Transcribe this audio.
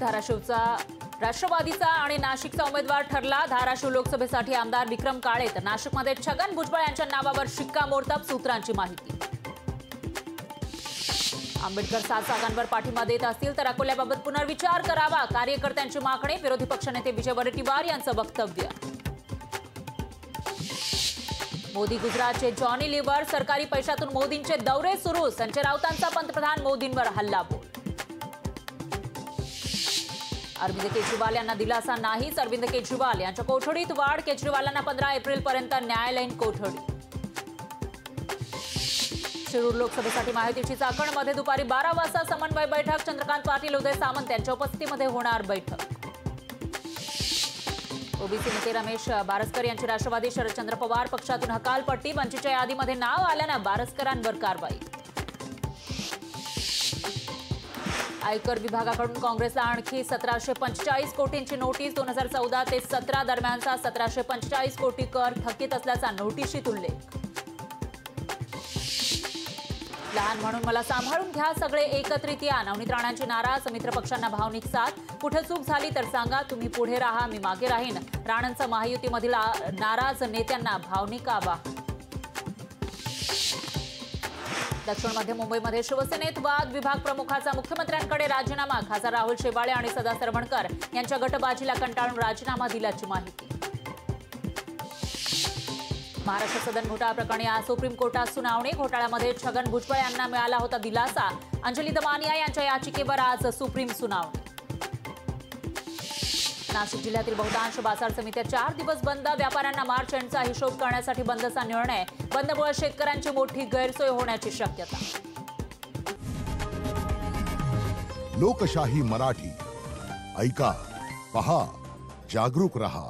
धाराशिवचा राष्ट्रवादीचा आणि नाशिकचा उमेदवार ठरला। धाराशिव लोकसभेसाठी आमदार विक्रम काळे तर नाशिकमध्ये छगन भुजबळ यांच्या नावावर शिक्कामोर्तब, सूत्रांची माहिती। आंबेडकर 7 जागांवर पाठिंबा देत असतील तर अकोल्याबाबत पुनर्विचार करावा, कार्यकर्त्यांची मागणी। विरोधी पक्षनेते विजय वडेट्टीवार यांचं वक्तव्य। मोदी गुजरातचे जॉनी लिव्हर, सरकारी पैशातून मोदींचे दौरे सुरू। संजय राऊतांचा पंतप्रधान मोदींवर हल्लाबोल। अरविंद केजरीवाल यांना दिलासा नाही, अरविंद केजरीवाल यांच्या कोठडीत वाढ। केजरीवालांना 15 एप्रिलपर्यंत न्यायालयीन कोठडी। शिरूर लोकसभेसाठी माहितीची चाकणमध्ये दुपारी 12 वाजता समन्वय बैठक। चंद्रकांत पाटील, उदय सामंत यांच्या उपस्थितीमध्ये होणार बैठक। ओबीसी नेते रमेश बारसकर यांची राष्ट्रवादी शरदचंद्र पवार पक्षातून हकालपट्टी। वंचितच्या यादीमध्ये नाव आल्यानं बारसकरांवर कारवाई। आयकर विभागाकडून काँग्रेसला आणखी 1745 कोटींची नोटीस। 2014 ते 17 दरम्यानचा 1745 कोटी कर थकीत असल्याचा नोटीशीत उल्लेख। लहान म्हणून मला सांभाळून घ्या, सगळे एकत्रित या। नवनीत राणांची नाराज, मित्र पक्षांना भावनिक साथ। कुठे चूक झाली तर सांगा, तुम्ही पुढे राहा, मी मागे राहीन। राणांचा महायुतीमधील नाराज नेत्यांना भावनिक आवाहन। दक्षिण मध्य मुंबईमध्ये शिवसेनेत वाद, विभाग प्रमुखाचा मुख्यमंत्र्यांकडे राजीनामा। खासदार राहुल शेवाळे आणि सदा सरवणकर यांच्या गटबाजीला कंटाळून राजीनामा दिल्याची माहिती। महाराष्ट्र सदन घोटाळा प्रकरणी आज सुप्रीम कोर्टात सुनावणी। घोटाळ्यामध्ये छगन भुजबळ यांना मिळाला होता दिलासा। अंजली दमानिया यांच्या याचिकेवर आज सुप्रीम सुनावणी। नाशिक जिल्ह्यातील बहुतांश बाजार समित्या 4 दिवस बंद। व्यापाऱ्यांना मार्च एंडचा हिशोब करण्यासाठी बंदचा निर्णय। बंदमुळे शेतकऱ्यांची मोठी गैरसोय होण्याची शक्यता। लोकशाही मराठी ऐका, पहा, जागरूक रहा।